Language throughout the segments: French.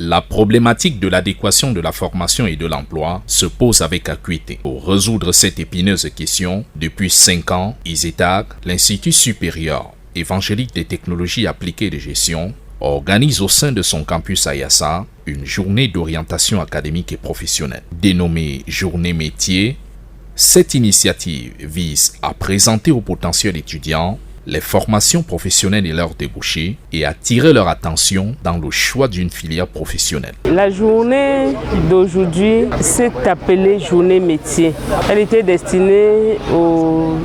La problématique de l'adéquation de la formation et de l'emploi se pose avec acuité. Pour résoudre cette épineuse question, depuis 5 ans, ISETAG, l'Institut supérieur évangélique des technologies appliquées de gestion, organise au sein de son campus à Yassa une journée d'orientation académique et professionnelle. Dénommée Journée Métier, cette initiative vise à présenter aux potentiels étudiants les formations professionnelles et leurs débouchés et attirer leur attention dans le choix d'une filière professionnelle. La journée d'aujourd'hui s'est appelée Journée Métier. Elle était destinée aux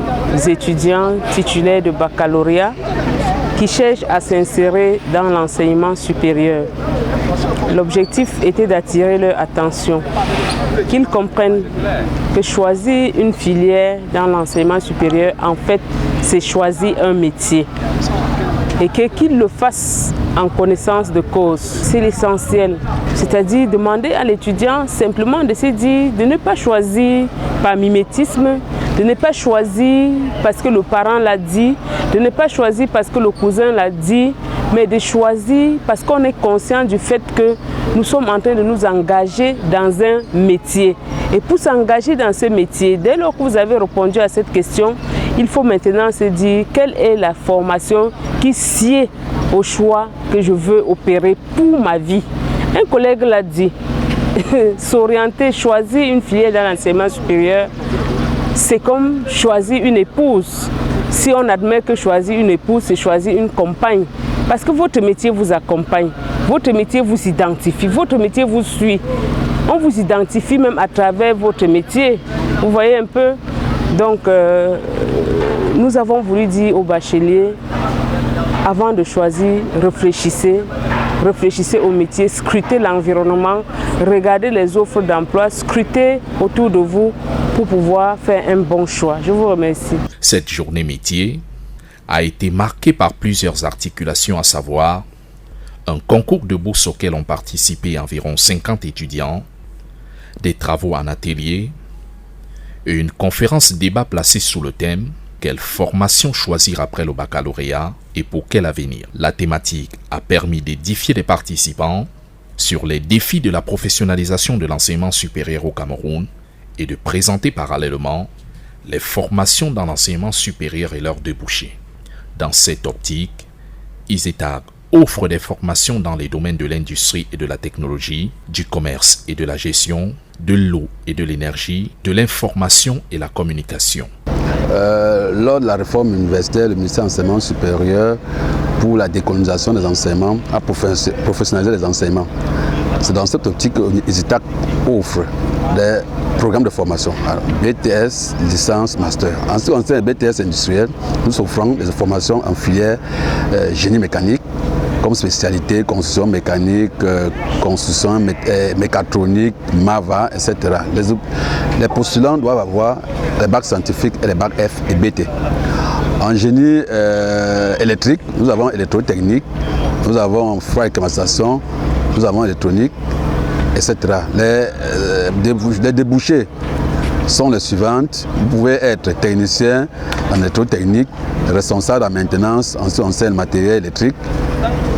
étudiants titulaires de baccalauréat qui cherchent à s'insérer dans l'enseignement supérieur. L'objectif était d'attirer leur attention, qu'ils comprennent que choisir une filière dans l'enseignement supérieur, en fait, c'est choisir un métier. Et qu'ils le fassent en connaissance de cause. C'est l'essentiel. C'est-à-dire demander à l'étudiant simplement de se dire de ne pas choisir par mimétisme, de ne pas choisir parce que le parent l'a dit, de ne pas choisir parce que le cousin l'a dit, mais de choisir parce qu'on est conscient du fait que nous sommes en train de nous engager dans un métier. Et pour s'engager dans ce métier, dès lors que vous avez répondu à cette question, il faut maintenant se dire quelle est la formation qui sied au choix que je veux opérer pour ma vie. Un collègue l'a dit, s'orienter, choisir une filière dans l'enseignement supérieur, c'est comme choisir une épouse. Si on admet que choisir une épouse, c'est choisir une compagne. Parce que votre métier vous accompagne, votre métier vous identifie, votre métier vous suit. On vous identifie même à travers votre métier. Vous voyez un peu? Donc, nous avons voulu dire aux bacheliers, avant de choisir, réfléchissez au métier, scrutez l'environnement, regardez les offres d'emploi, scrutez autour de vous pour pouvoir faire un bon choix. Je vous remercie. Cette journée métier a été marquée par plusieurs articulations, à savoir un concours de bourse auquel ont participé environ 50 étudiants, des travaux en atelier et une conférence débat placée sous le thème « Quelle formation choisir après le baccalauréat et pour quel avenir ?» La thématique a permis d'édifier les participants sur les défis de la professionnalisation de l'enseignement supérieur au Cameroun et de présenter parallèlement les formations dans l'enseignement supérieur et leurs débouchés. Dans cette optique, ISETAG offre des formations dans les domaines de l'industrie et de la technologie, du commerce et de la gestion, de l'eau et de l'énergie, de l'information et la communication. Lors de la réforme universitaire, le ministère de l'Enseignement supérieur, pour la décolonisation des enseignements, a professionnalisé les enseignements. C'est dans cette optique que ISETAG offre des programmes de formation, alors, BTS, licence, master. En ce qui concerne les BTS industriels, nous offrons des formations en filière génie mécanique, comme spécialité construction mécanique, construction mécatronique, MAVA, etc. Les postulants doivent avoir les bacs scientifiques et les bacs F et BT. En génie électrique, nous avons électrotechnique, nous avons froid et climatisation, nous avons électronique, etc. Les débouchés sont les suivantes. Vous pouvez être technicien en électrotechnique, responsable en maintenance, en ce qui concerne le matériel électrique,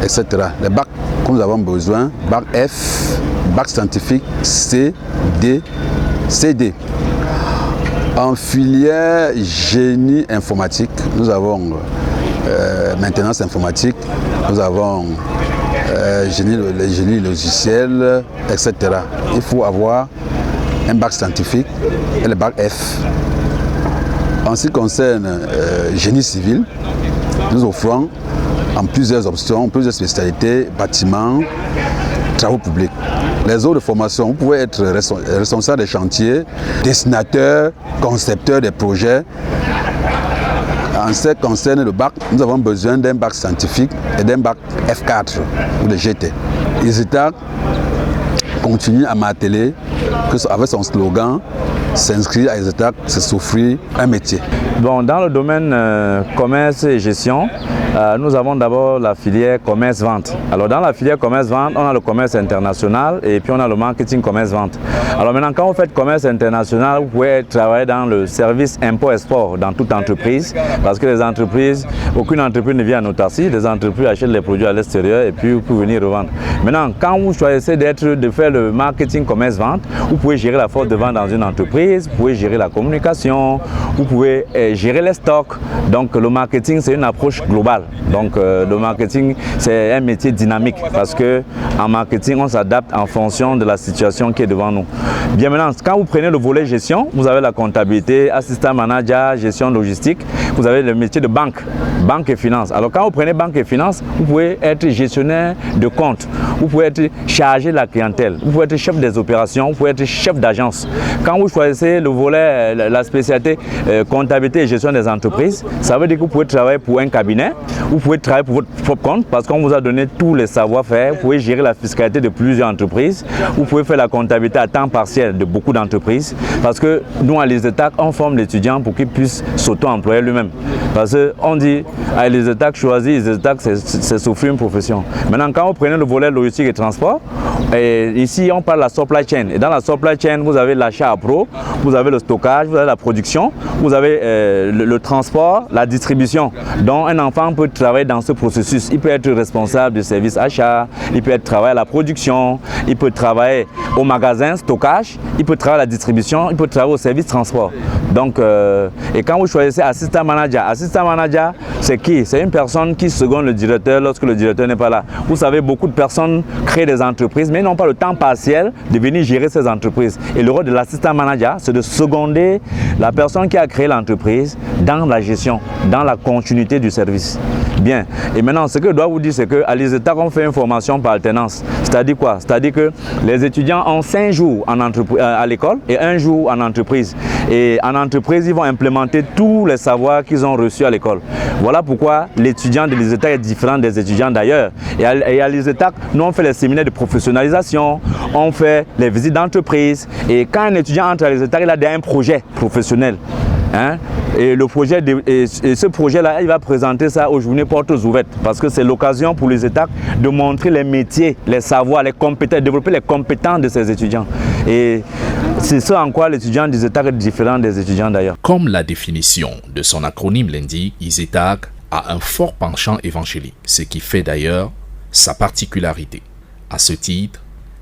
etc. Les bacs que nous avons besoin, bac F, bac scientifique C, D, CD. En filière génie informatique, nous avons maintenance informatique, nous avons génie logiciel, etc. Il faut avoir un bac scientifique et le bac F. En ce qui concerne génie civil, nous offrons en plusieurs options, plusieurs spécialités, bâtiments, travaux publics. Les autres formations, vous pouvez être responsable des chantiers, dessinateur, concepteur des projets. En ce qui concerne le bac, nous avons besoin d'un bac scientifique et d'un bac F4 ou de GT. ISETAG continue à marteler avec son slogan « S'inscrire à ISETAG, c'est s'offrir un métier ». Bon, dans le domaine commerce et gestion, nous avons d'abord la filière commerce-vente. Alors dans la filière commerce-vente, on a le commerce international et puis on a le marketing commerce-vente. Alors maintenant, quand vous faites commerce international, vous pouvez travailler dans le service import-export dans toute entreprise, parce que les entreprises, aucune entreprise ne vient en autarcie, les entreprises achètent les produits à l'extérieur et puis vous pouvez venir revendre. Maintenant, quand vous choisissez de faire le marketing commerce-vente, vous pouvez gérer la force de vente dans une entreprise, vous pouvez gérer la communication, vous pouvez gérer les stocks. Donc le marketing, c'est une approche globale. Donc le marketing, c'est un métier dynamique parce qu'en marketing, on s'adapte en fonction de la situation qui est devant nous. Bien maintenant, quand vous prenez le volet gestion, vous avez la comptabilité, assistant manager, gestion logistique, vous avez le métier de banque et finance. Alors quand vous prenez banque et finance, vous pouvez être gestionnaire de compte, vous pouvez être chargé de la clientèle, vous pouvez être chef des opérations, vous pouvez être chef d'agence. Quand vous choisissez le volet, la spécialité comptabilité et gestion des entreprises, ça veut dire que vous pouvez travailler pour un cabinet, vous pouvez travailler pour votre propre compte parce qu'on vous a donné tous les savoir-faire, vous pouvez gérer la fiscalité de plusieurs entreprises, vous pouvez faire la comptabilité à temps partiel de beaucoup d'entreprises parce que nous à l'ISETAC, on forme l'étudiant pour qu'il puisse s'auto-employer lui-même. Parce qu'on dit à l'ISETAC, choisir l'ISETAC, c'est s'offrir une profession. Maintenant, quand vous prenez le volet logistique et transport, ici on parle de la supply chain. Et dans la supply chain, vous avez l'achat à pro, vous avez le stockage, vous avez la production, vous avez le transport, la distribution. Donc un enfant peut travailler dans ce processus. Il peut être responsable du service achat, il peut être travailler à la production, il peut travailler au magasin, stockage, il peut travailler à la distribution, il peut travailler au service transport. Donc, et quand vous choisissez assistant manager, c'est qui? C'est une personne qui seconde le directeur lorsque le directeur n'est pas là. Vous savez, beaucoup de personnes créent des entreprises, mais n'ont pas le temps partiel de venir gérer ces entreprises. Et le rôle de l'assistant manager, c'est de seconder la personne qui a créé l'entreprise dans la gestion, dans la continuité du service. Bien. Et maintenant, ce que je dois vous dire, c'est qu'à l'ISETAC, on fait une formation par alternance. C'est-à-dire quoi? C'est-à-dire que les étudiants ont 5 jours à l'école et 1 jour en entreprise. Et en entreprise, ils vont implémenter tous les savoirs qu'ils ont reçus à l'école. Voilà pourquoi l'étudiant de l'ISETAC est différent des étudiants d'ailleurs. Et à l'ISETAC, nous, on fait les séminaires de professionnalisation, on fait les visites d'entreprise. Et quand un étudiant entre à l'ISETAC, il a déjà un projet professionnel. Hein? Et ce projet-là, il va présenter ça aux journées portes ouvertes parce que c'est l'occasion pour les États de montrer les métiers, les savoirs, les compétences, développer les compétences de ces étudiants. Et c'est ça en quoi l'étudiant d'ISETAC est différent des étudiants d'ailleurs. Comme la définition de son acronyme l'indique, ISETAC a un fort penchant évangélique, ce qui fait d'ailleurs sa particularité. À ce titre,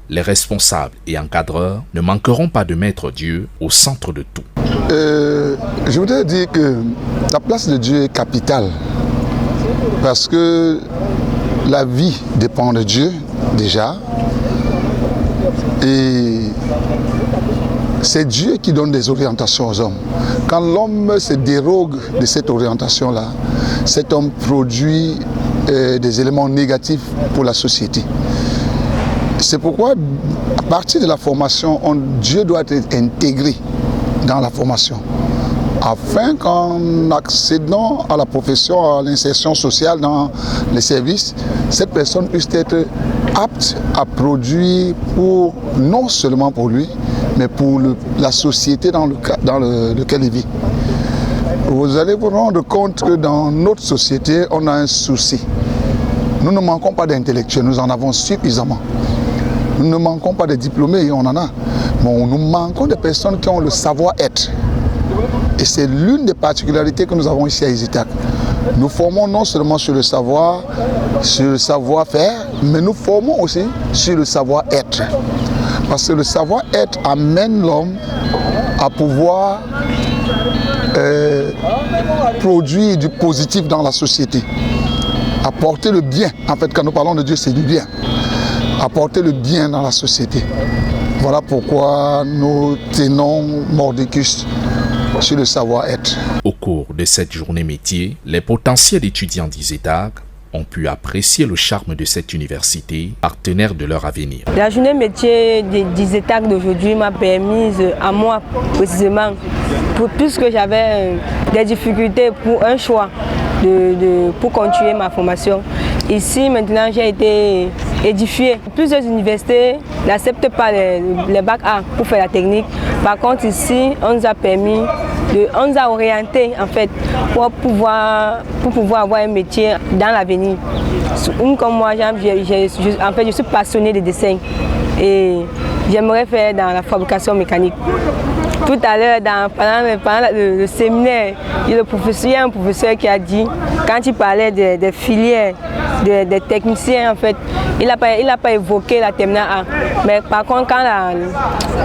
les responsables et encadreurs ne manqueront pas de mettre Dieu au centre de tout. Je voudrais dire que la place de Dieu est capitale parce que la vie dépend de Dieu déjà et c'est Dieu qui donne des orientations aux hommes. Quand l'homme se dérogue de cette orientation-là, cet homme produit des éléments négatifs pour la société. C'est pourquoi, à partir de la formation, Dieu doit être intégré dans la formation, afin qu'en accédant à la profession, à l'insertion sociale dans les services, cette personne puisse être apte à produire non seulement pour lui, mais pour la société dans lequel il vit. Vous allez vous rendre compte que dans notre société, on a un souci. Nous ne manquons pas d'intellectuels, nous en avons suffisamment. Nous ne manquons pas de diplômés, et on en a. Bon, nous manquons de personnes qui ont le savoir-être. Et c'est l'une des particularités que nous avons ici à ISETAC. Nous formons non seulement sur le savoir, sur le savoir-faire, mais nous formons aussi sur le savoir-être. Parce que le savoir-être amène l'homme à pouvoir produire du positif dans la société. Apporter le bien. En fait, quand nous parlons de Dieu, c'est du bien. Apporter le bien dans la société. Voilà pourquoi nous tenons mordicus sur le savoir-être. Au cours de cette journée métier, les potentiels étudiants d'ISETAC ont pu apprécier le charme de cette université, partenaire de leur avenir. La journée métier d'ISETAC d'aujourd'hui m'a permis à moi, précisément, puisque j'avais des difficultés pour un choix, pour continuer ma formation. Ici, maintenant, j'ai été édifiée. Plusieurs universités n'acceptent pas les bacs A pour faire la technique. Par contre, ici, on nous a permis on nous a orientés en fait pour pouvoir avoir un métier dans l'avenir. Comme moi, en fait, je suis passionnée de dessin et j'aimerais faire dans la fabrication mécanique. Tout à l'heure, pendant le séminaire, il y a un professeur qui a dit, quand il parlait des filières, des techniciens, en fait, il n'a pas évoqué la terminale A. Mais par contre, quand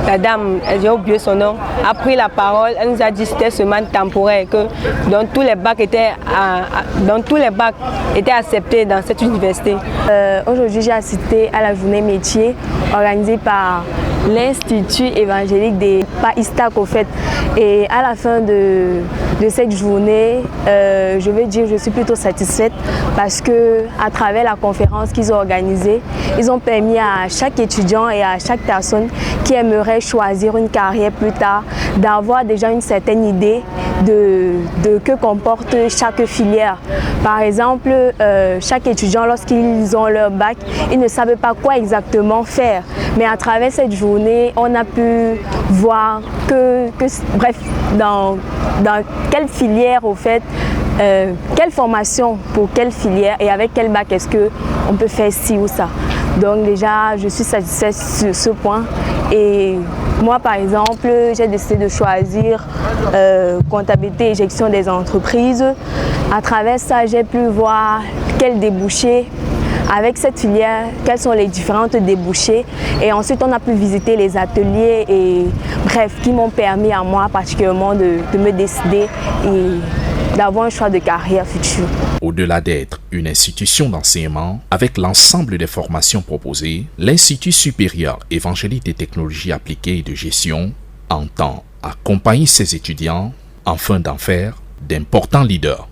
la dame, j'ai oublié son nom, a pris la parole, elle nous a dit que c'était seulement temporaire, que donc tous les bacs étaient acceptés dans cette université. Aujourd'hui, j'ai assisté à la journée métier organisée par l'Institut évangélique des ISTAC au fait. Et à la fin de cette journée, je veux dire, je suis plutôt satisfaite parce que à travers la conférence qu'ils ont organisée, ils ont permis à chaque étudiant et à chaque personne qui aimerait choisir une carrière plus tard d'avoir déjà une certaine idée de que comporte chaque filière. Par exemple, chaque étudiant, lorsqu'ils ont leur bac, ils ne savaient pas quoi exactement faire. Mais à travers cette journée, on a pu voir bref, dans quelle filière au fait, quelle formation pour quelle filière et avec quel bac est-ce qu'on peut faire ci ou ça. Donc déjà, je suis satisfaite sur ce point. Et moi, par exemple, j'ai décidé de choisir comptabilité et gestion des entreprises. À travers ça, j'ai pu voir quels débouchés. Avec cette filière, quels sont les différents débouchés. Et ensuite, on a pu visiter les ateliers et bref, qui m'ont permis à moi particulièrement de me décider et d'avoir un choix de carrière future. Au-delà d'être une institution d'enseignement, avec l'ensemble des formations proposées, l'Institut supérieur évangélique des technologies appliquées et de gestion entend accompagner ses étudiants afin d'en faire d'importants leaders.